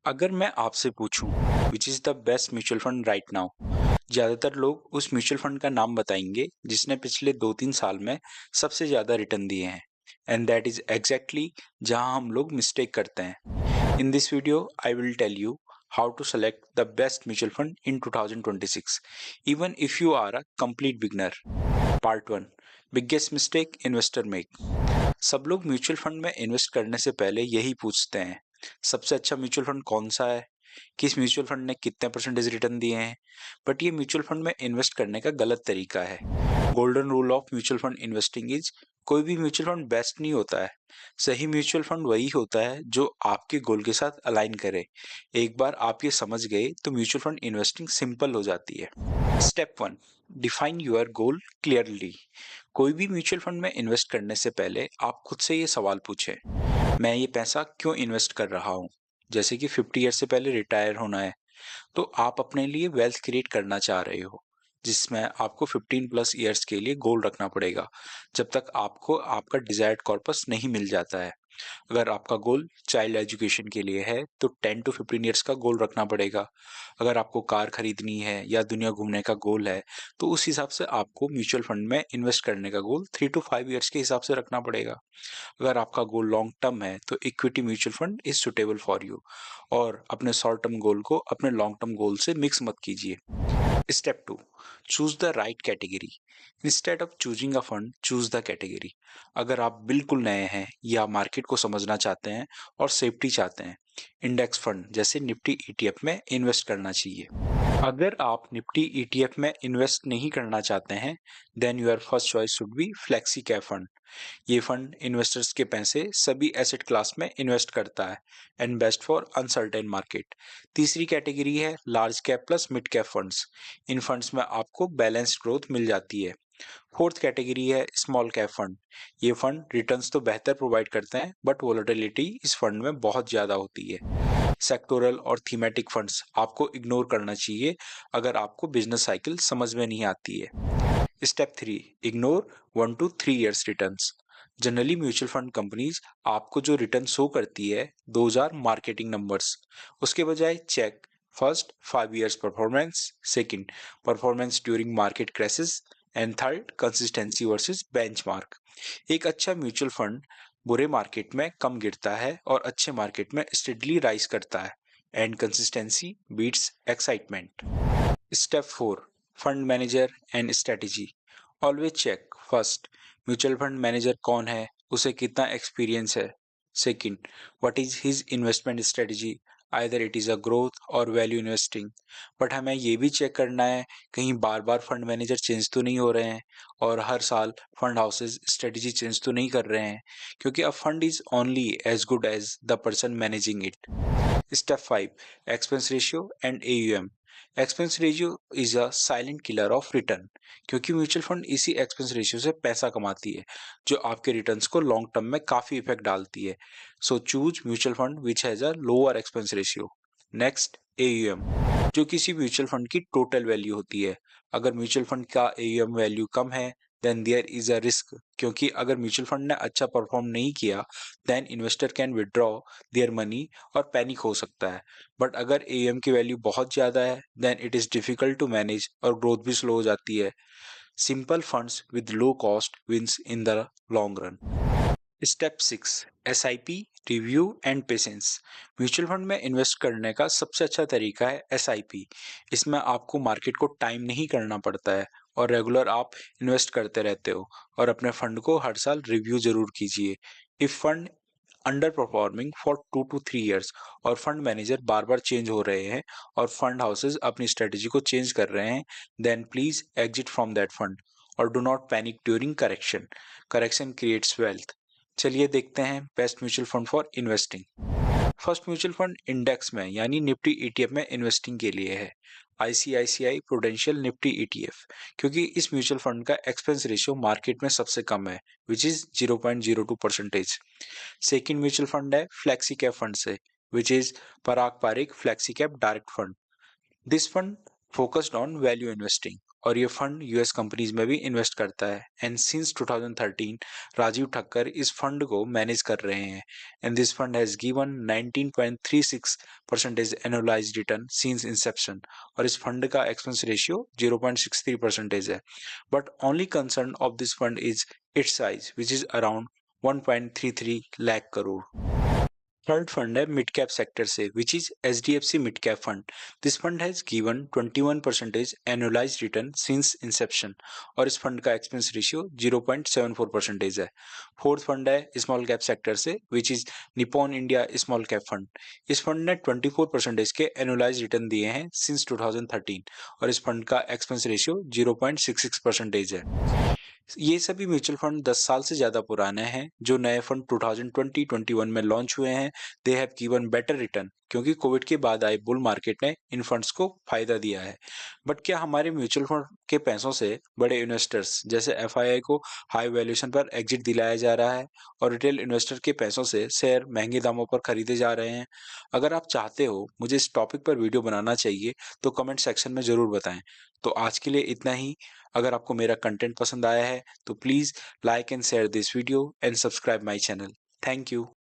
अगर मैं आपसे पूछूं which is the best mutual fund right now, ज़्यादातर लोग उस म्यूचुअल फंड का नाम बताएंगे जिसने पिछले 2-3 साल में सबसे ज़्यादा रिटर्न दिए हैं। एंड दैट इज एग्जैक्टली जहां हम लोग मिस्टेक करते हैं। In this video I will tell you how to select the best mutual fund in 2026 even if you are a complete beginner. Part 1, biggest mistake investor make. सब लोग mutual fund में invest करने से पहले यही पूछते हैं, सबसे अच्छा म्यूचुअल फंड कौन सा है, किस म्यूचुअल फंड ने कितने परसेंटेज रिटर्न दिए हैं। बट ये म्यूचुअल फंड में इन्वेस्ट करने का गलत तरीका है। Golden rule of mutual fund investing is, कोई भी म्यूचुअल फंड बेस्ट नहीं होता है। सही म्यूचुअल फंड वही होता है जो आपके गोल के साथ अलाइन करे। एक बार आप ये समझ गए तो म्यूचुअल फंड इन्वेस्टिंग सिंपल हो जाती है। Step 1, define your goal clearly. कोई भी म्यूचुअल फंड में इन्वेस्ट करने से पहले आप खुद से ये सवाल पूछें, मैं ये पैसा क्यों इन्वेस्ट कर रहा हूँ। जैसे कि 50 ईयर से पहले रिटायर होना है, तो आप अपने लिए वेल्थ क्रिएट करना चाह रहे हो, जिसमें आपको 15 प्लस ईयर्स के लिए गोल रखना पड़ेगा जब तक आपको आपका डिजायर्ड कॉर्पस नहीं मिल जाता है। अगर आपका गोल चाइल्ड एजुकेशन के लिए है तो 10 टू 15 ईयर्स का गोल रखना पड़ेगा। अगर आपको कार खरीदनी है या दुनिया घूमने का गोल है तो उस हिसाब से आपको म्यूचुअल फंड में इन्वेस्ट करने का गोल 3 टू 5 ईयर्स के हिसाब से रखना पड़ेगा। अगर आपका गोल लॉन्ग टर्म है तो equity mutual fund is suitable for you, और अपने शॉर्ट टर्म गोल को अपने लॉन्ग टर्म गोल से मिक्स मत कीजिए। Step 2, choose the right category. Instead of choosing a fund, choose the category. अगर आप बिल्कुल नए हैं या मार्केट को समझना चाहते हैं और सेफ्टी चाहते हैं, इंडेक्स फंड जैसे निफ्टी ईटीएफ में इन्वेस्ट करना चाहिए। अगर आप निफ्टी ईटीएफ में इन्वेस्ट नहीं करना चाहते हैं, then your first choice should be flexi cap fund. ये फंड इन्वेस्टर्स के पैसे सभी एसेट क्लास में इन्वेस्ट करता है and best for uncertain market. तीसरी कैटेगरी है large cap plus mid cap funds. इन फंड्स में आपको बैलेंस्ड ग्रोथ मिल जाती है। फोर्थ कैटेगरी है स्मॉल कैप फंड। ये फंड रिटर्न्स तो बेहतर प्रोवाइड करते हैं बट वोलेटिलिटी इस फंड में बहुत ज़्यादा होती है। सेक्टोरल और थीमेटिक फंड्स आपको इग्नोर करना चाहिए अगर आपको बिजनेस साइकिल समझ में नहीं आती है। Step 3, ignore 1 to 3 years returns. Generally mutual fund companies आपको जो रिटर्न शो करती है दोज आर मार्केटिंग नंबर्स। उसके बजाय check first 5 years performance, second performance during market crisis, and third consistency versus benchmark. एक अच्छा म्यूचुअल फंड बुरे market में कम गिरता है और अच्छे मार्केट में स्टेडली राइज करता है, and consistency beats excitement. Step 4, fund manager and strategy. Always check first, mutual fund manager कौन है, उसे कितना एक्सपीरियंस है। Second, what is his investment strategy, either it is a growth और वैल्यू इन्वेस्टिंग। बट हमें ये भी चेक करना है कहीं बार बार फंड मैनेजर चेंज तो नहीं हो रहे हैं और हर साल फंड हाउसेज स्ट्रेटेजी चेंज तो नहीं कर रहे हैं, क्योंकि a fund is only as good as the person managing it. Step 5, expense ratio and AUM। Expense ratio is a silent killer of return, क्योंकि म्यूचुअल फंड इसी एक्सपेंस रेशियो से पैसा कमाती है जो आपके रिटर्न्स को लॉन्ग टर्म में काफी इफेक्ट डालती है। So choose mutual fund which has a lower expense ratio. Next, AUM, जो किसी म्यूचुअल फंड की टोटल वैल्यू होती है। अगर म्यूचुअल फंड का AUM वैल्यू कम है then there is a risk, क्योंकि अगर म्यूचुअल फंड ने अच्छा परफॉर्म नहीं किया then investor can withdraw their money और पैनिक हो सकता है। बट अगर AUM की वैल्यू बहुत ज़्यादा है then it is difficult to manage और ग्रोथ भी स्लो हो जाती है। Simple funds with low cost wins in the long run. Step 6, SIP review and patience. Mutual fund में इन्वेस्ट करने का सबसे अच्छा तरीका है SIP। इसमें आपको मार्केट को टाइम नहीं करना पड़ता है और रेगुलर आप इन्वेस्ट करते रहते हो, और अपने फंड को हर साल रिव्यू जरूर कीजिए। If fund underperforming for 2 to 3 years और फंड मैनेजर बार बार चेंज हो रहे हैं और फंड हाउसेज अपनी स्ट्रेटेजी को चेंज कर रहे हैं, then please exit from that fund और do not panic during correction. Correction creates wealth. चलिए देखते हैं best mutual fund for investing. First mutual fund index में यानी निफ्टी ईटीएफ में इन्वेस्टिंग के लिए है, ICICI प्रूडेंशियल निफ्टी ईटीएफ, क्योंकि इस म्यूचुअल फंड का एक्सपेंस रेशियो मार्केट में सबसे कम है which is 0.02%। Second mutual fund है फ्लेक्सी कैप फंड से, which is Parag Parikh flexi cap direct fund. This fund focused on value investing, और ये फंड यूएस कंपनीज में भी इन्वेस्ट करता है। एंड सिंस 2013 राजीव ठक्कर इस फंड को मैनेज कर रहे हैं। And this fund has given 19.36% annualised return since Inception, और इस फंड का एक्सपेंस रेशियो 0.63% है। But only concern of this fund is it's size which is around 1.33 lakh crore. Third fund है मिड कैप सेक्टर से, which is HDFC mid cap fund. This fund has given 21% annualised return since Inception, और इस fund का expense ratio 0.74% है। Fourth fund है small cap sector से, which is Nippon India small cap fund. इस fund ने 24% के एनुअलाइज्ड रिटर्न दिए हैं सिंस 2013, और इस फंड का एक्सपेंस रेशियो 0.66% है। ये सभी म्यूचुअल फंड 10 साल से ज़्यादा पुराने हैं। जो नए फंड 2020-21 में लॉन्च हुए हैं, they have given better return, क्योंकि कोविड के बाद आए बुल मार्केट ने इन फंड्स को फायदा दिया है। बट क्या हमारे म्यूचुअल फंड के पैसों से बड़े इन्वेस्टर्स जैसे एफआईआई को हाई वैल्यूएशन पर एग्जिट दिलाया जा रहा है, और रिटेल इन्वेस्टर के पैसों से शेयर महंगे दामों पर खरीदे जा रहे हैं? अगर आप चाहते हो मुझे इस टॉपिक पर वीडियो बनाना चाहिए, तो कमेंट सेक्शन में ज़रूर बताएं। तो आज के लिए इतना ही। अगर आपको मेरा कंटेंट पसंद आया है, तो please like and share this video and subscribe my channel. Thank you.